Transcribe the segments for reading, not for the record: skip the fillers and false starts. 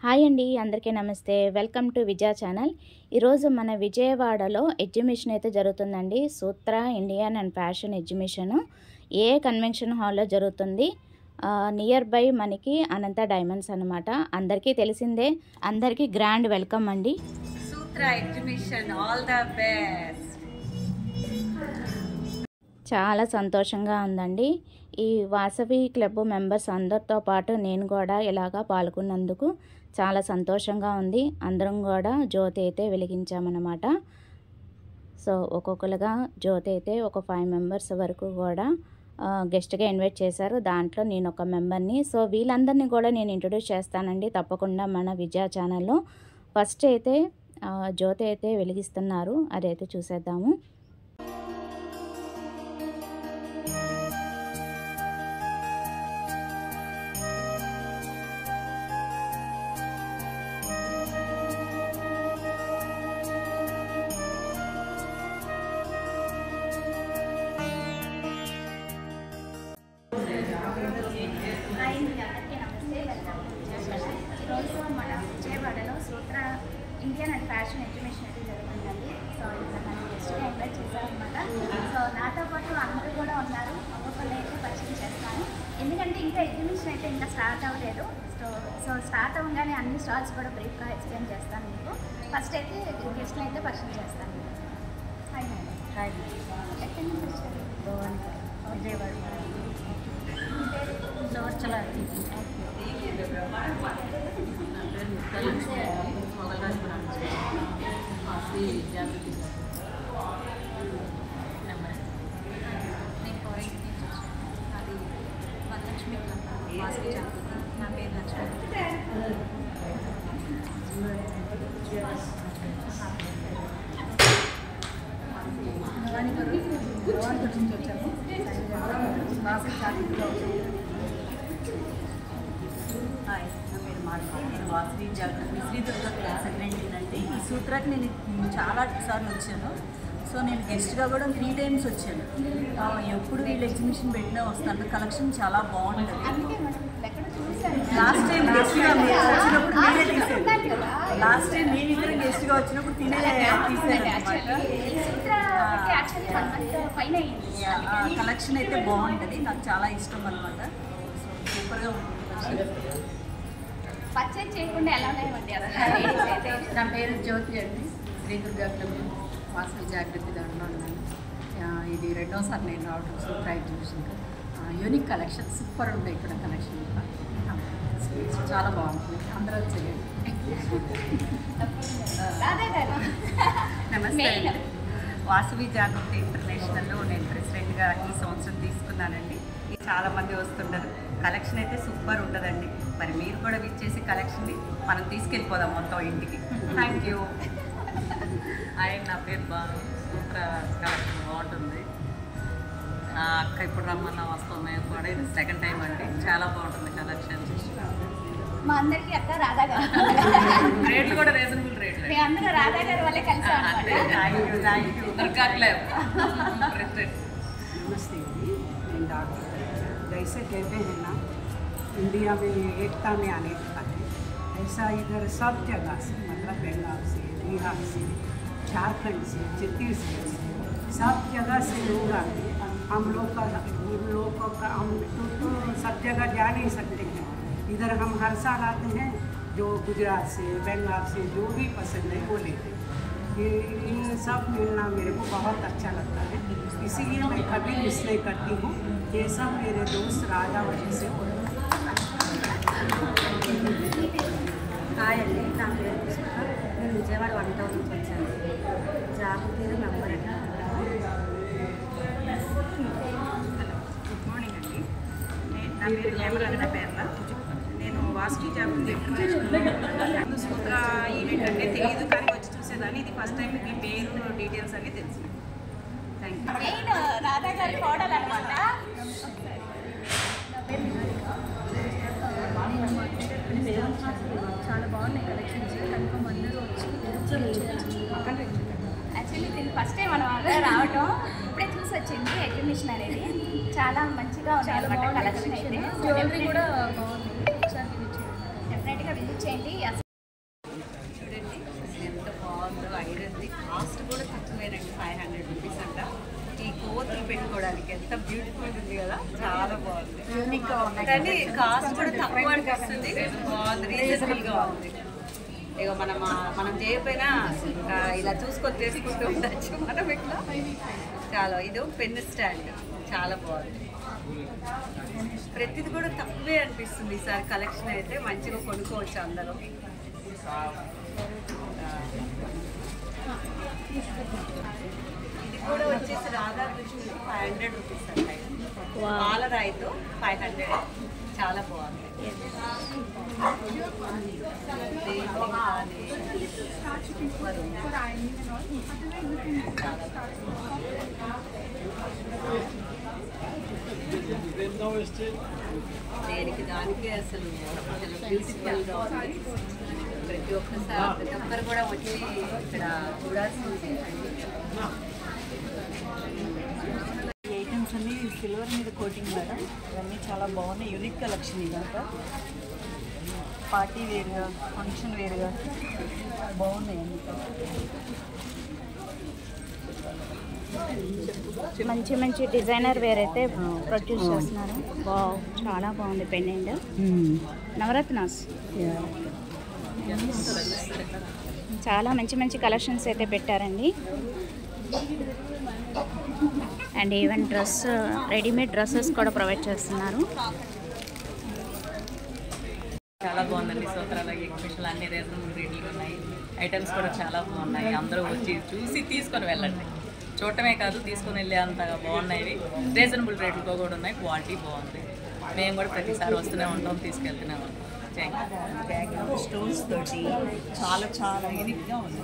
Hi అండి, అందరికీ నమస్తే. Welcome to Vijaya channel. ఈరోజు మన విజయవాడలో ఎగ్జిబిషన్ అయితే జరుగుతుందండి. Sutra Indian and fashion exhibition ఏ కన్వెన్షన్ హాల్లో జరుగుతుంది. నియర్ బై మనకి అనంత డైమండ్స్ అనమాట. అందరికీ తెలిసిందే. అందరికీ గ్రాండ్ వెల్కమ్ అండి. సూత్ర ఎగ్జిబిషన్ ఆల్ ద బెస్ట్. చాలా సంతోషంగా ఉందండి. ఈ వాసవి క్లబ్ మెంబర్స్ అందరితో పాటు నేను కూడా ఇలాగా పాల్గొన్నందుకు చాలా సంతోషంగా ఉంది. అందరం కూడా జ్యోతి అయితే వెలిగించామన్నమాట. సో ఒక్కొక్కరుగా జ్యోతి అయితే ఒక 5 మెంబర్స్ వరకు కూడా గెస్ట్గా ఇన్వైట్ చేశారు. దాంట్లో నేను ఒక మెంబర్ని. సో వీళ్ళందరినీ కూడా నేను ఇంట్రొడ్యూస్ చేస్తానండి తప్పకుండా మన విజయ ఛానల్లో. ఫస్ట్ అయితే జ్యోతి అయితే వెలిగిస్తున్నారు, అదైతే చూసేద్దాము. ఈరోజు మన విజయవాడలో సూత్ర ఇండియన్ అండ్ ఫ్యాషన్ ఎగ్జిబిషన్ అయితే జరుగుతుందండి. సో ఇక్కడ మనం గెస్ట్గా ఇన్వైట్ చేశారనమాట. సో నాతో పాటు అందరూ కూడా ఉన్నారు. ఒక్కొక్కరు అయితే పరిచయం చేస్తాను, ఎందుకంటే ఇంకా ఎగ్జిబిషన్ అయితే ఇంకా స్టార్ట్ అవ్వలేదు. సో స్టార్ట్ అవ్వగానే అన్ని స్టాల్స్ కూడా బ్రీఫ్గా ఎక్స్ప్లెయిన్ చేస్తాను మీకు. ఫస్ట్ అయితే గెస్ట్ని అయితే పరిచయం చేస్తాను. Hi madam. హాయ్. ఎక్కడి నుంచి వచ్చారు? విజయవాడ. నా పేరు లక్ష్మి. హాయ్, నా పేరు మార్గ. నేను వాసవి జాగృతి శ్రీదుర్గ క్లాస్ అటెండ్ అండి. ఈ సూత్రాకి నేను చాలా సార్లు వచ్చాను. సో నేను గెస్ట్గా కూడా 3 times వచ్చాను. ఎప్పుడు వీళ్ళు ఎగ్జిబిషన్ పెట్టినా వస్తాను. కలెక్షన్ చాలా బాగుంటుంది. అందుకే మనం ఎక్కడ చూసాను. లాస్ట్ టైం గెస్ట్గా వచ్చినప్పుడు నేనే తీసాను. లాస్ట్ టైం నేను ఇద్దరు గెస్ట్గా వచ్చినప్పుడు కలెక్షన్ అయితే బాగుంటుంది. నాకు చాలా ఇష్టం అనమాట. సో సూపర్గా ఉంటుంది. పర్చేజ్ చేయకుండా ఎలా ఉన్నాయండి? నా పేరు జ్యోతి అండి. శ్రీదుర్గ క్లబ్ వాసవి జాగృతి దాంట్లో ఉన్నాను. ఇది 2వసారి నేను రావడం సూత్ర ఎగ్జిబిషన్కి. యూనిక్ కలెక్షన్ సూపర్ ఉంటాయి ఇక్కడ. కలెక్షన్ చాలా బాగుంటుంది. అందరూ చేయండి. నమస్తే అండి. వాసవి జాగృతి ఇంటర్నేషనల్లో నేను ప్రెసిడెంట్గా ఈ సంవత్సరం తీసుకున్నానండి. చాలామంది వస్తుంటారు. కలెక్షన్ అయితే సూపర్ ఉంటుందండి. మరి మీరు కూడా విచ్చేసి కలెక్షన్ని మనం తీసుకెళ్ళిపోదాం మొత్తం ఇంటికి. Thank you. ఆయన నా పేరు బాను. సూత్ర కలెక్షన్ బాగుంటుంది. అక్క ఇప్పుడు రమ్మన్నా వస్తాం. మేము కూడా ఇది 2nd టైం అండి. చాలా బాగుంటుంది కలెక్షన్. మా అందరికీ అక్క రాధా గారు. రేట్లు కూడా రీజనబుల్ రేట్లు. మేము అందరూ రాధా గారి వల్లే కలిసాం. Thank you. Durga club president. नमस्ते जी, मैं डॉक्टर। जैसे कहते हैं ना, इंडिया में एकता में अनेकता है, ऐसा इधर सब जगह से, मतलब बंगाल से, बिहार से, झारखंड से, छत्तीसगढ़ से, सब जगह से लोग आते हैं। हम लोग का हम तो सब जगह जा नहीं सकते हैं। इधर हम हर साल आते हैं। जो गुजरात से, बंगाल से जो भी पसंद है वो लेते हैं। ये सब मिलना मेरे को बहुत अच्छा लगता है, इसीलिए मैं कभी मिस नहीं करती हूँ। ये सब मेरे दोस्त राजा वजह से हो रहे हैं। హాయ్ అండి, నా పేరు పుష్ప. నేను విజయవాడ 1 టౌన్ నుంచి వచ్చాను. జాగృతి మెంబర్ అండి. గుడ్ మార్నింగ్ అండి. నా పేరు హేమలత పేర్ల. నేను వాసవి జాగృతి ఇంటర్నేషనల్ సూత్ర ఈవెంట్ అంటే తెలియదు, కానీ వచ్చి చూసేదాన్ని. ఇది ఫస్ట్ టైం మీ పేరు డీటెయిల్స్ అన్నీ తెలిసింది. Thank you. నేను రాధా గారి కోడలు అనమాట. చాలా బాగున్నాయి కలెక్షన్స్. కన్ఫర్మ్ అందరూ వచ్చి యాక్చువల్లీ దీన్ని ఫస్ట్ టైం మనం అలా రావడం ఇప్పుడే చూసి వచ్చింది. ఎగ్జిబిషన్ అనేది చాలా మంచిగా ఉంది. చాలా బాగుంది కలెక్షన్ అయితే జ్యువెలరీ కూడా బాగుంది. ఒకసారి విజిట్ చేయండి. డెఫినెట్గా విజిట్ చేయండి. చూడండి ఎంత బాగుందో ఐరన్ది. కాస్ట్ కూడా తక్కువేనండి, 500 రూపీస్ అంట. ఈ కోతులు పెట్టుకోవడానికి ఎంత బ్యూటిఫుల్ ఉంది కదా, చాలా బాగుంది. యూనిక్గా ఉన్నాయి కానీ కాస్ట్ కూడా తక్కువ అనిపిస్తుంది. బాగుంది, రీజనబుల్గా ఉంది. ఇక మనం చేయకపోయినా ఇలా చూసుకొని చేసుకుంటూ ఉండొచ్చు మనం ఇట్లా. చాలా ఇది పెన్ స్టాండ్ చాలా బాగుంది. ప్రతిది కూడా తక్కువే అనిపిస్తుంది. ఈసారి కలెక్షన్ అయితే మంచిగా కొనుక్కోవచ్చు అందరూ. ఇది కూడా వచ్చేసి రాధాకృష్ణుడి 500 రూపీస్ అంటాయి. పాలరాయితో 500. చాలా బాగుంది. దేనికి దానికి అసలు బ్యూటిఫుల్గా ఉంది. ప్రతి ఒక్కరు కూడా వచ్చి ఇక్కడ చూడాల్సింది. ఐటమ్స్ అన్నీ సిల్వర్ మీద కోటింగ్ మేడం. ఇవన్నీ చాలా బాగున్నాయి, యూనిక్ కలెక్షన్ ఇదంతా. పార్టీ వేరుగా, ఫంక్షన్ వేరుగా బాగున్నాయి అన్నీ. మంచి మంచి డిజైనర్ వేర్ అయితే ప్రొడ్యూస్ చేస్తున్నారు. వావ్, చాలా బాగుంది. పెండెంట్ నవరత్నాస్. చాలా మంచి మంచి కలెక్షన్స్ అయితే పెట్టారండి. అండ్ ఈవెన్ రెడీమేడ్ డ్రెస్సెస్ కూడా ప్రొవైడ్ చేస్తున్నారు. చాలా బాగుందండి. సూత్రాల ఎగ్జిబిషన్ అన్ని రీజనబుల్ రేట్లు ఉన్నాయి. ఐటమ్స్ కూడా చాలా బాగున్నాయి. అందరూ వచ్చి చూసి తీసుకొని వెళ్ళండి. చూడటమే కాదు, తీసుకొని వెళ్ళే అంతగా బాగున్నాయి. రీజనబుల్ రేట్లతో కూడా ఉన్నాయి. క్వాలిటీ బాగుంది. మేము కూడా ప్రతిసారి వస్తూనే ఉంటాం, తీసుకెళ్తూనే ఉంటాం. స్టోన్స్ తోటి చాలా చాలా యూనిక్గా ఉంది.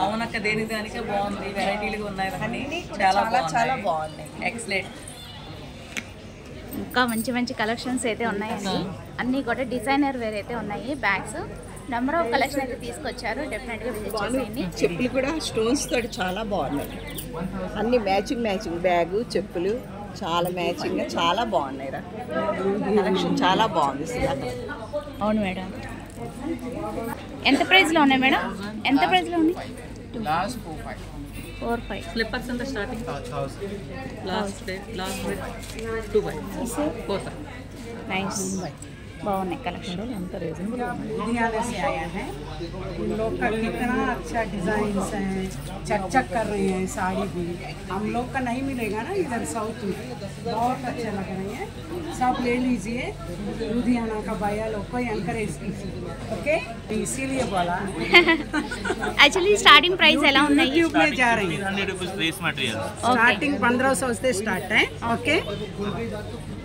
అవునక్క, దేని దానికే బాగుంది. వెరైటీలుగా ఉన్నాయి. అన్నీ చాలా చాలా బాగున్నాయి. ఎక్సలెంట్. ఇంకా మంచి మంచి కలెక్షన్స్ అయితే ఉన్నాయండి. అన్నీ కూడా డిజైనర్ వేర్ అయితే ఉన్నాయి. బ్యాగ్స్ నెంబర్ ఆఫ్ కలెక్షన్ అయితే తీసుకొచ్చారు. డెఫినెట్గా విజిట్ చేయండి. చెప్పులు కూడా స్టోన్స్ తోటి చాలా బాగున్నాయి. అన్ని మ్యాచింగ్ బ్యాగు, చెప్పులు చాలా మ్యాచింగ్గా చాలా బాగున్నాయి. కలెక్షన్ చాలా బాగుంది. అవును మేడం. ఎంత ప్రైస్లో ఉన్నాయి మేడం? ఎంత ప్రైస్లో ఉంది? 4-5. స్లిప్పర్స్ అంతా స్టార్టింగ్ లాస్ట్ 2-4. నైస్, బాగున్నాయి కలెక్షన్. लुधियाना से आया है. उन लोग का कितना अच्छा डिजाइन्स हैं, चक कर रहे हैं साड़ी भी. हम लोग का नहीं मिलेगा ना इधर साउथ में. बहुत अच्छा लग रही है. सब ले लीजिए. लुधियाना का भैया लोग को एनकरेज कीजिए. ओके, इसीलिए बोला. యాక్చువల్లీ స్టార్టింగ్ ప్రైస్ ఎలా ఉన్నాయి? यूट्यूब में जा रही है. 300 रुपीज ड्रेस मटेरियल. स्टार्टिंग 1500 से स्टार्ट है. ओके,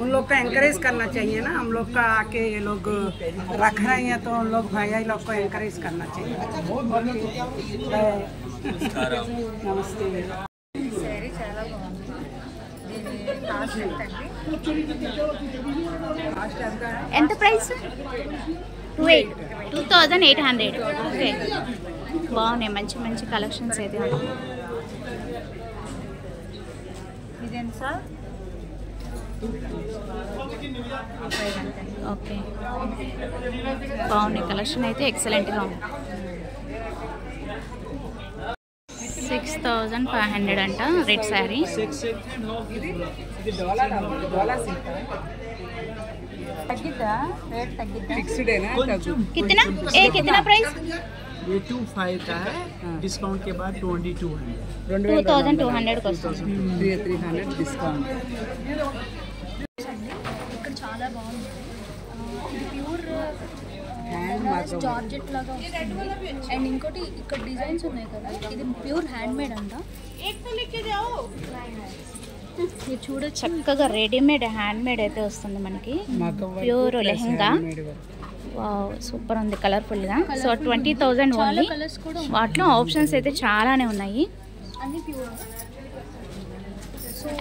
उन लोग का एनकरेज करना चाहिए ना. हम लोग का आके ये लोग रख रहे हैं तो उन लोग भैया लोग को एनकरेज करना चाहिए. नमस्ते. శారీ చాలా బాగుంది. దీని కాస్ట్ ఎంత అండి? కాస్ట్ ఎంత? ఎంత ప్రైస్? 2800. ఓకే, బాగున్నాయి. మంచి మంచి కలెక్షన్స్ అయితే ఉన్నాయి. ఇదేంటి సార్? ఓకే, బాగున్నాయి. కలెక్షన్ అయితే ఎక్సలెంట్గా ఉంది. 6500 అంట రెడ్ శారీ. తగ్గిద్దా? రేట్ తగ్గిద్దా? फिक्स्ड है ना. कितना प्राइस? ये 25 का है. डिस्काउंट के बाद 2200. 2200 కి వస్తుంది. 300 डिस्काउंट. ఇక్కడ చాలా బాగుంది. ఇది ప్యూర్ జార్జెట్ లాగా వస్తుంది. అండ్ ఇంకోటి ఇక్కడ డిజైన్స్ ఉన్నాయి కదా, ఇది ప్యూర్ హ్యాండ్ మేడ్ అంట. ఇది చూడొచ్చు, చక్కగా రెడీమేడ్ హ్యాండ్ మేడ్ అయితే వస్తుంది మనకి. ప్యూర్ లెహంగా. వావ్, సూపర్ ఉంది, కలర్ఫుల్గా. So 20,000 only. కలర్స్ కూడా వాటిలో ఆప్షన్స్ అయితే చాలానే ఉన్నాయి. అన్ని ప్యూర్.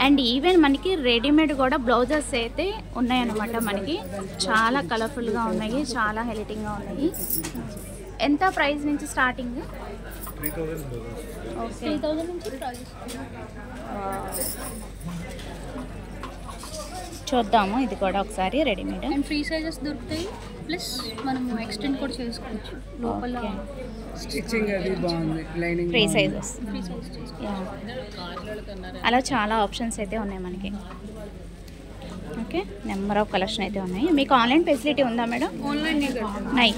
అండ్ ఈవెన్ మనకి రెడీమేడ్ కూడా బ్లౌజెస్ అయితే ఉన్నాయన్నమాట. మనకి చాలా కలర్ఫుల్గా ఉన్నాయి, చాలా హైలైటింగ్గా ఉన్నాయి. ఎంత ప్రైస్ నుంచి స్టార్టింగ్? 3,000 నుంచి ప్రైస్. చూద్దాము ఇది కూడా ఒకసారి రెడీమేడ్. అండ్ ఫ్రీ సైజెస్ దొరుకుతాయి, ప్లస్ మనం ఎక్స్టెండ్ కూడా చేసుకోవచ్చు లోపల. స్టిచ్చింగ్ అది బాగుంది, lining free sizes. Free size చేసుకోవచ్చు. అలా చాలా ఆప్షన్స్ అయితే ఉన్నాయి మనకి. ఓకే, నెంబర్ ఆఫ్ కలెక్షన్ అయితే ఉన్నాయి. మీకు ఆన్లైన్ ఫెసిలిటీ ఉందా మేడం? ఆన్లైన్ నై,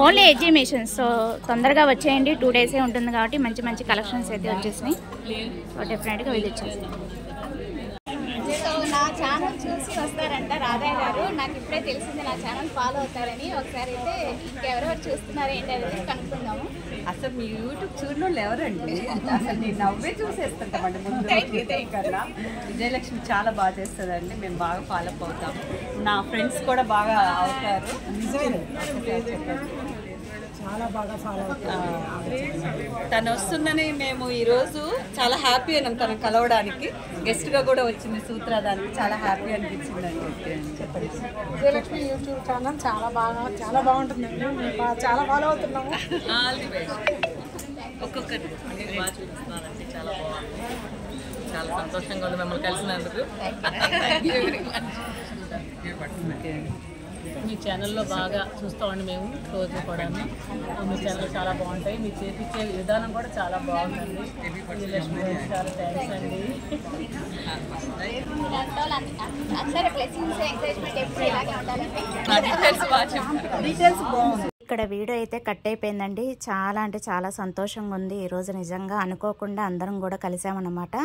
ఓన్లీ ఎగ్జిబిషన్స్. సో తొందరగా వచ్చేయండి, 2 డేసే ఉంటుంది కాబట్టి మంచి మంచి కలెక్షన్స్ అయితే వచ్చేసినాయి. సో డెఫినెట్గా విజిట్ చేస్తాం. సో నా ఛానల్ చూసి వస్తారంట రాధా గారు. నాకు ఇప్పుడే తెలిసింది నా ఛానల్ ఫాలో అవుతారని. ఒకసారి అయితే ఇంకెవరెవరు చూస్తున్నారు ఏంటి అనేది కనుక్కుందాము. అసలు మీ యూట్యూబ్ చూడడం ఎవరండి? అసలు నేను నవ్వే చూసేస్తుంటామండి ముందు కన్నా. విజయలక్ష్మి చాలా బాగా చేస్తుందండి, మేము బాగా ఫాలో అప్ అవుతాము. నా ఫ్రెండ్స్ కూడా బాగా అవుతారు. చాలా బాగా ఫాలో తను వస్తుందని మేము ఈరోజు చాలా హ్యాపీ అయినాం. తను కలవడానికి గెస్ట్గా కూడా వచ్చింది సూత్ర, దానికి చాలా హ్యాపీ అనిపించిందండి. చెప్పండి. విజయలక్ష్మి యూట్యూబ్ ఛానల్ చాలా బాగుంటుందండి, మేము చాలా ఫాలో అవుతున్నాము. ఒక్కొక్కటి బాగా చూపిస్తున్నారంటే చాలా బాగుంది. చాలా సంతోషంగా ఉంది మిమ్మల్ని కలిసినందుకు. మీ ఛానల్లో బాగా చూస్తామండి మేము రోజు కూడా. మీ ఛానల్ చాలా బాగుంటాయి, మీ చేతిచ్చే విధానం కూడా చాలా బాగుంటుంది. లక్ష్మీ చాలా థ్యాంక్స్ అండి. అందరూ బ్లెస్సింగ్స్ ఎంకరేజ్మెంట్ ఎప్పుడు ఇలాగే ఉండాలండి. డీటెయిల్స్ బాగుంది. ఇక్కడ వీడియో అయితే కట్ అయిపోయిందండి. చాలా అంటే చాలా సంతోషంగా ఉంది ఈరోజు. నిజంగా అనుకోకుండా అందరం కూడా కలిసామన్నమాట.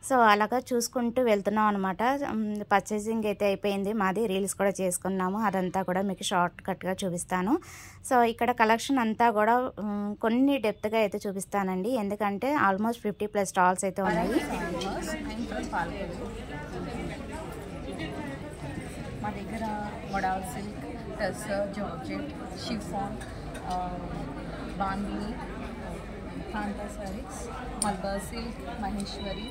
సో అలాగా చూసుకుంటూ వెళ్తున్నాం అనమాట. పర్చేసింగ్ అయితే అయిపోయింది మాది, రీల్స్ కూడా చేసుకున్నాము. అదంతా కూడా మీకు షార్ట్ కట్గా చూపిస్తాను. సో ఇక్కడ కలెక్షన్ అంతా కూడా కొన్ని డెప్త్గా అయితే చూపిస్తానండి, ఎందుకంటే ఆల్మోస్ట్ 50+ స్టాల్స్ అయితే ఉన్నాయి. మా దగ్గర model silk, tussar, georgette, chiffon, bandhani, kantha saris, Malabar silk, Maheshwari,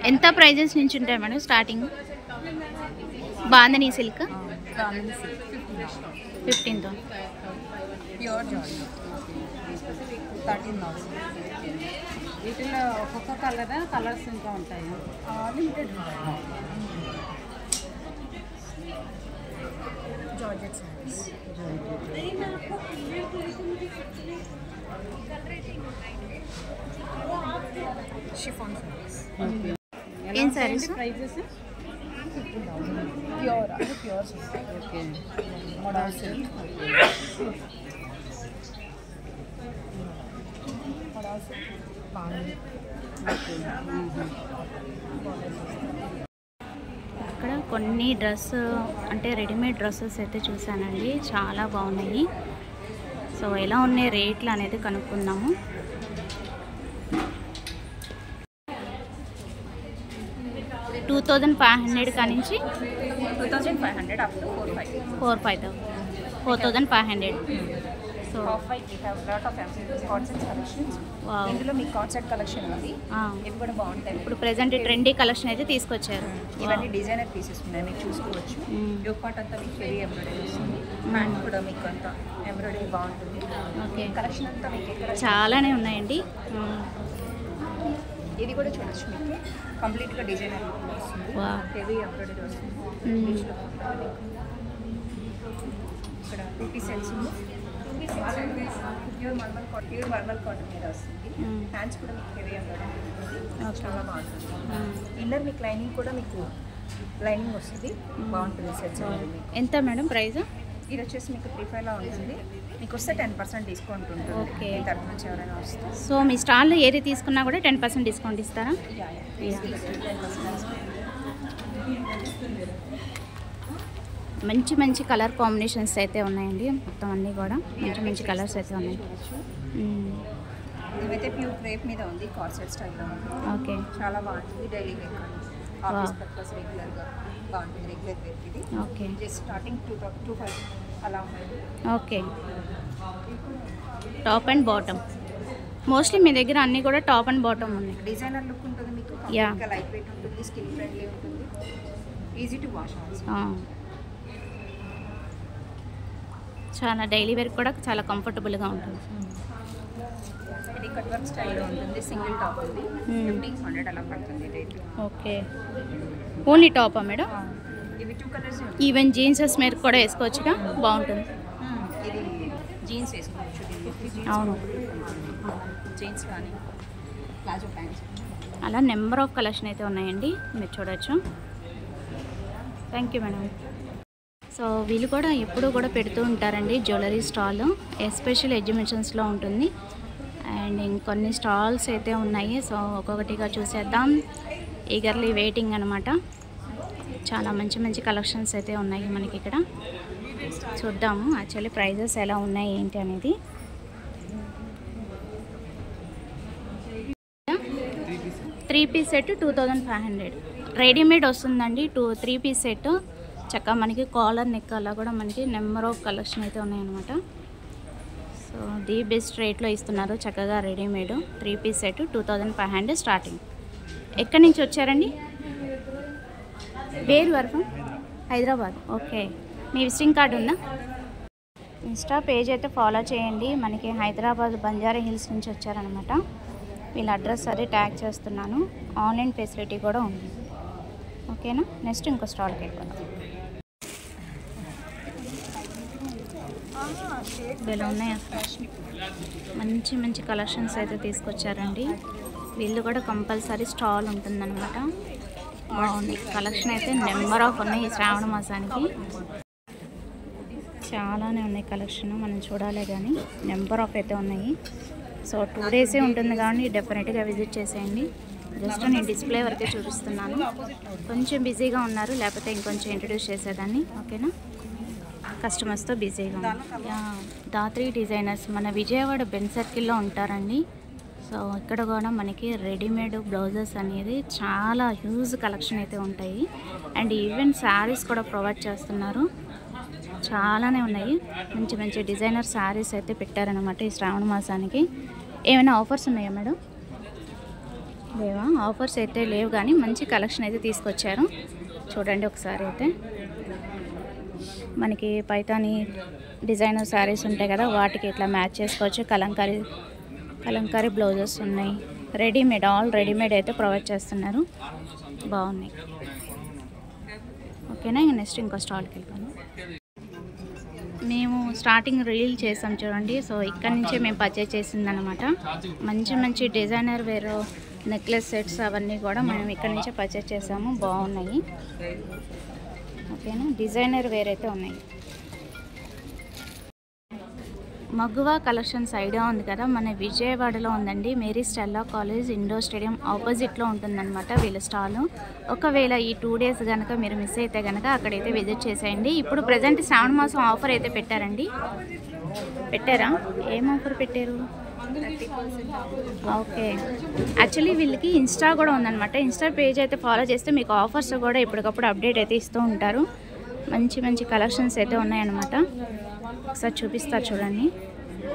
ఎంత ప్రైజెస్ నుంచి ఉంటాయి మేడం స్టార్టింగ్? బాందిని సిల్క్ 15తో, ప్యూర్ జార్జెట్ 13,000. వీటిలో ఒక్కొక్క కలర్స్ ఇంకా ఉంటాయి. Limited georgette saris, chiffon saris. ఏం సారీస్? ప్రైజెస్ ప్యూర్ అంటే pure okay. Model silk, model silk, bandhani. ఇక్కడ కొన్ని డ్రెస్ అంటే రెడీమేడ్ డ్రెస్సెస్ అయితే చూసానండి, చాలా బాగున్నాయి. సో ఎలా ఉన్నాయి రేట్లు అనేది కనుక్కుందాము. $2,500 కానించి 2,500 up to 4,500. So Off white we have lot of concept collections. Wow, ఇందులో మీకు కాన్సెప్ట్ కలెక్షన్ ఉంది, ఇవి కూడా బాగుంటాయి. ఇప్పుడు ప్రెజెంట్ ట్రెండీ కలెక్షన్ అయితే తీసుకొచ్చారు. ఇవన్నీ డిజైనర్ పీసెస్ ఉన్నాయి, మీకు చూసుకోవచ్చు. యోగ్ పార్ట్ అంతా మీకు హెవీ ఎంబ్రాయిడరీ వస్తుంది, హ్యాండ్ కూడా మీకు అంతా ఎంబ్రాయిడరీ బాగుంటుంది. ఓకే, కలెక్షన్ అంతా మీకు ఎక్కడ చాలానే ఉన్నాయండి. ఇది కూడా చూడొచ్చు, మీకు కంప్లీట్గా డిజైనర్ లుక్ వస్తుంది, వావ్. హెవీ ఎంబ్రాయిడరీ వస్తుంది. Rich look ఉంటుంది మీకు. ఇక్కడ 2 piece సెట్స్ ఉంది, ప్యూర్ మర్మల్ కాటన్ మీద వస్తుంది. హ్యాండ్స్ కూడా మీకు హెవీ ఎంబ్రాయిడరీ చాలా బాగుంటుంది. ఇన్నర్ మీకు లైనింగ్ కూడా మీకు లైనింగ్ వస్తుంది, బాగుంటుంది సెట్స్ అనేది మీకు. ఎంత మేడం ప్రైస్? ఇది వచ్చేసి మీకు 3,500 ఉంటుంది, మీకు వస్తే 10% డిస్కౌంట్ ఉంటుంది. ఓకే. మీ తరఫు నుంచి ఎవరైనా వస్తే సో మీ స్టాల్లో ఏది తీసుకున్నా కూడా 10% డిస్కౌంట్ ఇస్తారా? మంచి మంచి కలర్ కాంబినేషన్స్ అయితే ఉన్నాయండి, మొత్తం అన్నీ కూడా మంచి మంచి కలర్స్ అయితే ఉన్నాయి. ఇవైతే ప్యూర్ క్రేప్ మీద ఉంది, కార్సెట్ స్టైల్లో ఉంది. ఓకే, చాలా బాగుంటుంది. డైలీ వేర్ ఆఫీస్ పర్పస్ రెగ్యులర్గా బాగుంటుంది. రెగ్యులర్ వేర్ ఇది. ఓకే, జస్ట్ స్టార్టింగ్ 2,500 అలా ఉంటుంది. Okay. Top and bottom mostly మీ దగ్గర అన్నీ కూడా టాప్ అండ్ బాటమ్ ఉన్నాయి. డిజైనర్ లుక్ ఉంటుంది మీకు, యా, ఇంకా లైట్ వెయిట్ ఉంటుంది, స్కిన్ ఫ్రెండ్లీ ఉంటుంది, ఈజీ టు వాష్ ఆల్సో. చాలా డైలీ వేర్ కూడా చాలా కంఫర్టబుల్గా ఉంటుంది. ఇది కట్ వర్క్ స్టైల్లో ఉంటుంది. సింగిల్ టాప్ ఉంది, 1500 అలా పడుతుంది రేట్. ఓకే, ఓన్లీ టాపా మేడం? ఇవి 2 కలర్స్. ఈవెన్ జీన్సెస్ మీరు కూడా వేసుకోవచ్చుగా, బాగుంటుంది. ఇది జీన్స్ వేసుకోవచ్చు, అవును, జీన్స్ కానీ ప్లాజో ప్యాంట్స్. అలా నెంబర్ ఆఫ్ కలెక్షన్ అయితే ఉన్నాయండి, మీరు చూడొచ్చు. Thank you madam. సో వీళ్ళు కూడా ఎప్పుడూ కూడా పెడుతూ ఉంటారండి జ్యువెలరీ స్టాల్, ఎస్పెషల్ ఎగ్జిబిషన్స్లో ఉంటుంది. అండ్ ఇంకొన్ని స్టాల్స్ అయితే ఉన్నాయి. సో ఒక్కొక్కటిగా చూసేద్దాం. ఈగర్లీ వెయిటింగ్ అనమాట. చాలా మంచి మంచి కలెక్షన్స్ అయితే ఉన్నాయి మనకి ఇక్కడ. చూద్దాము యాక్చువల్లీ ప్రైజెస్ ఎలా ఉన్నాయి ఏంటి అనేది. త్రీ పీస్ సెట్ 2500 రెడీమేడ్ వస్తుందండి. 3 పీస్ సెట్ చక్కగా మనకి కాలర్ నెక్ అలా కూడా మనకి నెంబర్ ఆఫ్ కలెక్షన్ అయితే ఉన్నాయన్నమాట. సో ది బెస్ట్ రేట్లో ఇస్తున్నారు చక్కగా రెడీమేడ్. 3 piece set 2500 starting. ఎక్కడి నుంచి వచ్చారండి? వేరు వరకు హైదరాబాద్. ఓకే, మీ విజిటింగ్ కార్డు ఉందా? ఇన్స్టా పేజ్ అయితే ఫాలో చేయండి. మనకి హైదరాబాద్ బంజారా హిల్స్ నుంచి వచ్చారనమాట. వీళ్ళ అడ్రస్ అది ట్యాగ్ చేస్తున్నాను. ఆన్లైన్ ఫెసిలిటీ కూడా ఉంది. ఓకేనా, నెక్స్ట్ ఇంకో స్టాల్కి వెళ్ళిపోతాం. ఇలా ఉన్నాయి అసలు మంచి మంచి కలెక్షన్స్ అయితే తీసుకొచ్చారండి. వీళ్ళు కూడా కంపల్సరీ స్టాల్ ఉంటుందన్నమాట. బాగుంది కలెక్షన్ అయితే, నెంబర్ ఆఫ్ ఉన్నాయి. ఈ శ్రావణ మాసానికి చాలానే ఉన్నాయి కలెక్షన్, మనం చూడాలే కానీ నెంబర్ ఆఫ్ అయితే ఉన్నాయి. సో 2 డేసే ఉంటుంది కాబట్టి డెఫినెట్గా విజిట్ చేసేయండి. జస్ట్ నేను డిస్ప్లే వరకే చూపిస్తున్నాను. కొంచెం బిజీగా ఉన్నారు, లేకపోతే ఇంకొంచెం ఇంట్రడ్యూస్ చేసేదాన్ని. ఓకేనా, కస్టమర్స్తో బిజీగా ఉన్నారు. దాత్రి డిజైనర్స్ మన విజయవాడ బెన్ సర్కిల్లో ఉంటారండి. సో ఇక్కడ కూడా మనకి రెడీమేడ్ బ్లౌజెస్ అనేది చాలా హ్యూజ్ కలెక్షన్ అయితే ఉంటాయి. అండ్ ఈవెన్ శారీస్ కూడా ప్రొవైడ్ చేస్తున్నారు. చాలానే ఉన్నాయి. మంచి మంచి డిజైనర్ శారీస్ అయితే పెట్టారనమాట ఈ శ్రావణ మాసానికి. ఏమైనా ఆఫర్స్ ఉన్నాయా మేడం? లేవా, ఆఫర్స్ అయితే లేవు కానీ మంచి కలెక్షన్ అయితే తీసుకొచ్చారు. చూడండి ఒకసారి. అయితే మనకి పైతాని డిజైనర్ శారీస్ ఉంటాయి కదా, వాటికి ఇట్లా మ్యాచ్ చేసుకోవచ్చు. కలంకారీ బ్లౌజెస్ ఉన్నాయి. రెడీమేడ్, ఆల్ రెడీమేడ్ అయితే ప్రొవైడ్ చేస్తున్నారు. బాగున్నాయి. ఓకేనా, ఇంక నెక్స్ట్ ఇంకో స్టాల్కి వెళ్ళిపోయాను. మేము స్టార్టింగ్ రీల్ చేసాం చూడండి. సో ఇక్కడ నుంచే మేము పర్చేజ్ చేసిందనమాట. మంచి మంచి డిజైనర్ వేర్ నెక్లెస్ సెట్స్ అవన్నీ కూడా మనం ఇక్కడ నుంచే పర్చేజ్ చేసాము. బాగున్నాయి. ఓకేనా, డిజైనర్ వేర్ అయితే ఉన్నాయి. మగువా కలెక్షన్స్ ఐడియా ఉంది కదా, మన విజయవాడలో ఉందండి. Mary Stella college indoor stadium ఆపోజిట్లో ఉంటుందన్నమాట వీళ్ళ స్టాల్. ఒకవేళ ఈ 2 డేస్ కనుక మీరు మిస్ అయితే కనుక అక్కడైతే విజిట్ చేసేయండి. ఇప్పుడు ప్రజెంట్ శ్రావణ మాసం ఆఫర్ అయితే పెట్టారండి. పెట్టారా? ఏం ఆఫర్ పెట్టారు? 30%. ఓకే, యాక్చువల్లీ వీళ్ళకి ఇన్స్టా కూడా ఉందన్నమాట. ఇన్స్టా పేజ్ అయితే ఫాలో చేస్తే మీకు ఆఫర్స్ కూడా ఎప్పటికప్పుడు అప్డేట్ అయితే ఇస్తూ ఉంటారు. మంచి మంచి కలెక్షన్స్ అయితే ఉన్నాయన్నమాట. ఒకసారి చూపిస్తా చూడండి.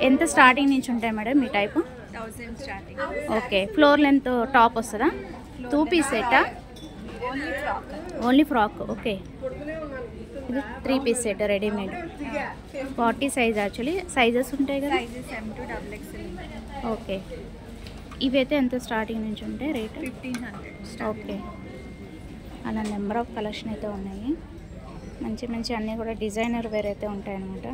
ఎంత స్టార్టింగ్ నుంచి ఉంటాయి మేడం మీ type? 1000 starting. Okay, floor length top వస్తుందా? 2 పీస్ సెట్టా? Only frock. ఓకే, ఇది 3 piece set readymade. 40 size. Actually sizes ఉంటాయి కదా? Sizes M to XXL. Okay, ఇవైతే ఎంత స్టార్టింగ్ నుంచి ఉంటాయి రేట్? 1500. ఓకే, అలా నెంబర్ ఆఫ్ కలెక్షన్ అయితే ఉన్నాయి. మంచి మంచి అన్నీ కూడా డిజైనర్ వేర్ అయితే ఉంటాయన్నమాట.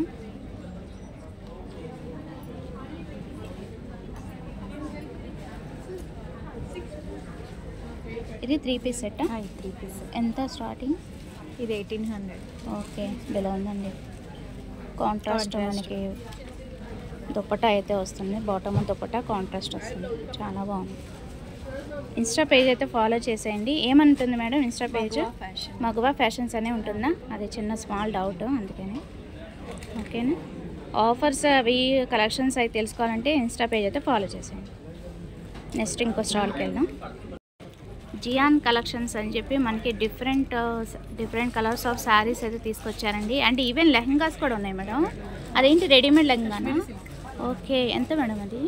ఇది 3 పీస్ సెట్. 3 పీస్. ఎంత స్టార్టింగ్? ఇది 1800. ఓకే, ఇలా ఉందండి. కాంట్రాస్ట్ మనకి దుప్పటా అయితే వస్తుంది. బాటమ్ దుప్పటా కాంట్రాస్ట్ వస్తుంది. చాలా బాగుంది. ఇన్స్టా పేజ్ అయితే ఫాలో చేసేయండి. ఏమంటుంది మేడం ఇన్స్టా పేజ్? మగువా ఫ్యాషన్స్ అనే ఉంటుందా? అది చిన్న స్మాల్ డౌట్, అందుకని. ఓకేనా, ఆఫర్స్ అవి కలెక్షన్స్ అవి తెలుసుకోవాలంటే ఇన్స్టా పేజ్ అయితే ఫాలో చేసేయండి. నెక్స్ట్ ఇంకో స్టాల్కి వెళ్దాం. జియాన్ కలెక్షన్స్ అని చెప్పి మనకి డిఫరెంట్ కలర్స్ ఆఫ్ శారీస్ అయితే తీసుకొచ్చారండి. అండ్ ఈవెన్ లెహంగాస్ కూడా ఉన్నాయి మేడం. అదేంటి, రెడీమేడ్ లెహంగానా? ఓకే, ఎంత మేడం అది?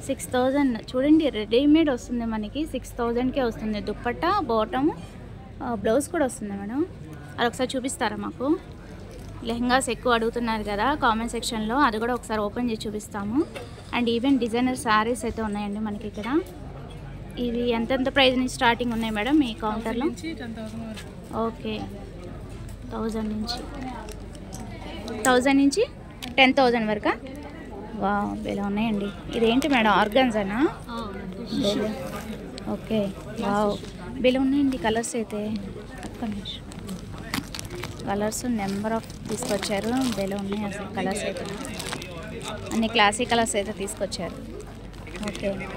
6000. చూడండి, రెడీమేడ్ వస్తుంది మనకి 6000కే వస్తుంది. దుప్పట్టా, బాటమ్, బ్లౌజ్ కూడా వస్తుంది మేడం. అది ఒకసారి చూపిస్తారా మాకు? లెహంగాస్ ఎక్కువ అడుగుతున్నారు కదా కామెంట్ సెక్షన్లో, అది కూడా ఒకసారి ఓపెన్ చేసి చూపిస్తాము. అండ్ ఈవెన్ డిజైనర్ శారీస్ అయితే ఉన్నాయండి మనకి ఇక్కడ. ఇవి ఎంతెంత ప్రైస్ నుంచి స్టార్టింగ్ ఉన్నాయి మేడం మీ కౌంటర్లో? ఓకే, 1000 నుంచి 10,000 వరకు. వా, ఇలా ఉన్నాయండి. ఇదేంటి మేడం, ఆర్గాన్జానా? ఓకే, వావ్, బిల్ ఉన్నాయండి. కలర్స్ అయితే ఒక్క నిమిషం, కలర్స్ నెంబర్ ఆఫ్ తీసుకొచ్చారు. బిల్ ఉన్నాయి అసలు. కలర్స్ అయితే అన్ని క్లాసిక్ కలర్స్ అయితే తీసుకొచ్చారు. ఓకే ఓకే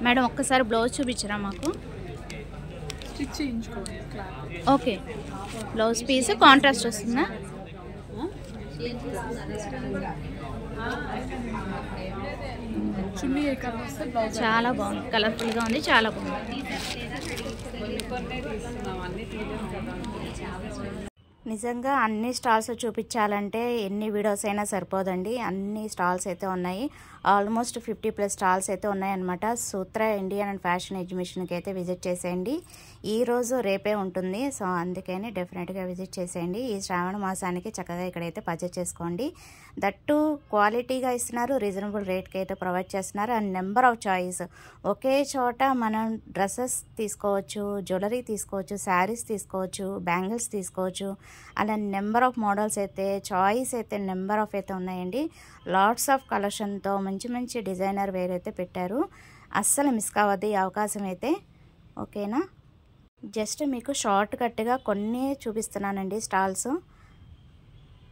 మేడం, ఒక్కసారి బ్లౌజ్ చూపించరా మాకు? ఓకే, బ్లౌజ్ పీస్ కాంట్రాస్ట్ వస్తుందా? చాలా బాగుంది, కలర్ఫుల్గా ఉంది, చాలా బాగుంది. నిజంగా అన్ని స్టాల్స్ చూపించాలంటే ఎన్ని వీడియోస్ అయినా సరిపోదండి. అన్ని స్టాల్స్ అయితే ఉన్నాయి. ఆల్మోస్ట్ 50+ స్టాల్స్ అయితే ఉన్నాయన్నమాట. సూత్ర ఇండియన్ అండ్ ఫ్యాషన్ ఎగ్జిబిషన్కి అయితే విజిట్ చేసేయండి. ఈరోజు రేపే ఉంటుంది, సో అందుకని డెఫినెట్గా విజిట్ చేసేయండి. ఈ శ్రావణ మాసానికి చక్కగా ఇక్కడైతే పర్చేస్ చేసుకోండి. దట్టు క్వాలిటీగా ఇస్తున్నారు, రీజనబుల్ రేట్కి అయితే ప్రొవైడ్ చేస్తున్నారు. అండ్ నెంబర్ ఆఫ్ చాయిస్, ఒకే చోట మనం డ్రెస్సెస్ తీసుకోవచ్చు, జ్యువెలరీ తీసుకోవచ్చు, శారీస్ తీసుకోవచ్చు, బ్యాంగిల్స్ తీసుకోవచ్చు. అలా నెంబర్ ఆఫ్ మోడల్స్ అయితే, చాయిస్ అయితే నెంబర్ ఆఫ్ అయితే ఉన్నాయండి. లాట్స్ ఆఫ్ కలెక్షన్తో మంచి మంచి డిజైనర్ వేర్ అయితే పెట్టారు. అస్సలు మిస్ కావద్దు ఈ అవకాశం అయితే, ఓకేనా? జస్ట్ మీకు షార్ట్ కట్గా కొన్ని చూపిస్తున్నానండి స్టాల్స్.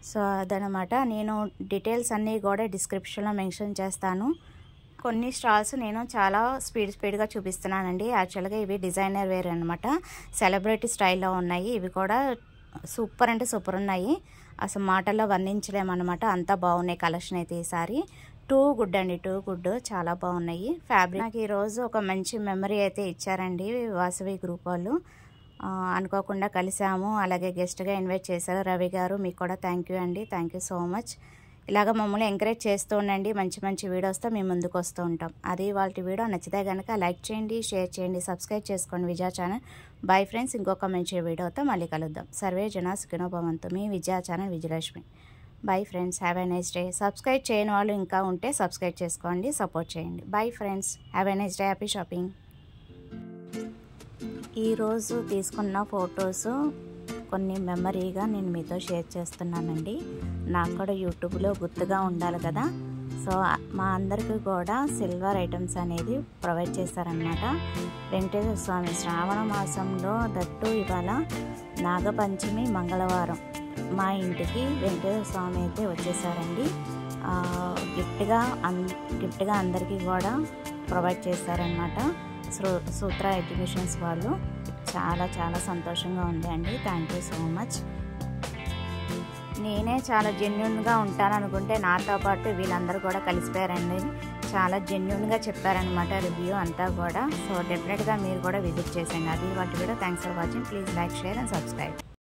సో అదనమాట. నేను డీటెయిల్స్ అన్నీ కూడా డిస్క్రిప్షన్లో మెన్షన్ చేస్తాను. కొన్ని స్టాల్స్ నేను చాలా స్పీడ్గా చూపిస్తున్నానండి. యాక్చువల్గా ఇవి డిజైనర్ వేర్ అనమాట, సెలబ్రిటీ స్టైల్లో ఉన్నాయి. ఇవి కూడా సూపర్ అంటే సూపర్ ఉన్నాయి, అసలు మాటల్లో వర్ణించలేమన్నమాట. అంతా బాగున్నాయి కలెక్షన్ అయితే ఈసారి. టూ గుడ్ అండి, టూ గుడ్, చాలా బాగున్నాయి. ఫ్యాబ్రిక్ నాకు ఈరోజు ఒక మంచి మెమరీ అయితే ఇచ్చారండి వాసవి గ్రూప్ వాళ్ళు. అనుకోకుండా కలిసాము, అలాగే గెస్ట్గా ఇన్వైట్ చేశారు రవి గారు. మీకు కూడా థ్యాంక్ యూ అండి, థ్యాంక్ యూ సో మచ్. ఇలాగ మమ్మల్ని ఎంకరేజ్ చేస్తూ ఉండండి, మంచి మంచి వీడియోస్తో మేము ముందుకు వస్తూ ఉంటాం. అది వాళ్ళ వీడియో నచ్చితే కనుక లైక్ చేయండి, షేర్ చేయండి, సబ్స్క్రైబ్ చేసుకోండి విజయ ఛానల్. బై ఫ్రెండ్స్, ఇంకొక మంచి వీడియోతో మళ్ళీ కలుద్దాం. సర్వే జన సుఖినో భవంతు. మీ Vijaya channel Vijayalakshmi. Bye friends, have a nice day. Subscribe చేయని వాళ్ళు ఇంకా ఉంటే సబ్స్క్రైబ్ చేసుకోండి, సపోర్ట్ చేయండి. Bye friends, have a nice day, happy shopping. ఈరోజు తీసుకున్న ఫొటోస్ కొన్ని మెమరీగా నేను మీతో షేర్ చేస్తున్నానండి. నాకు కూడా యూట్యూబ్లో గుర్తుగా ఉండాలి కదా. సో మా అందరికీ కూడా సిల్వర్ ఐటమ్స్ అనేది ప్రొవైడ్ చేస్తారనమాట. వెంకటేశ్వర స్వామి శ్రావణ మాసంలో దట్టు ఇవాళ నాగపంచమి మంగళవారం మా ఇంటికి వెంకటేశ్వర స్వామి అయితే వచ్చేసారండి. గిఫ్ట్గా అందరికీ కూడా ప్రొవైడ్ చేస్తారనమాట సూత్ర ఎగ్జిబిషన్స్ వాళ్ళు. చాలా చాలా సంతోషంగా ఉంది అండి, థ్యాంక్ యూ సో మచ్. నేనే చాలా జెన్యున్గా ఉంటాను అనుకుంటే నాతో పాటు వీళ్ళందరూ కూడా కలిసిపోయారండి. చాలా జెన్యున్గా చెప్పారనమాట రివ్యూ అంతా కూడా. సో డెఫినెట్గా మీరు కూడా విజిట్ చేసేయండి. అది వాటి కూడా. Thanks for watching. Please like, share and subscribe.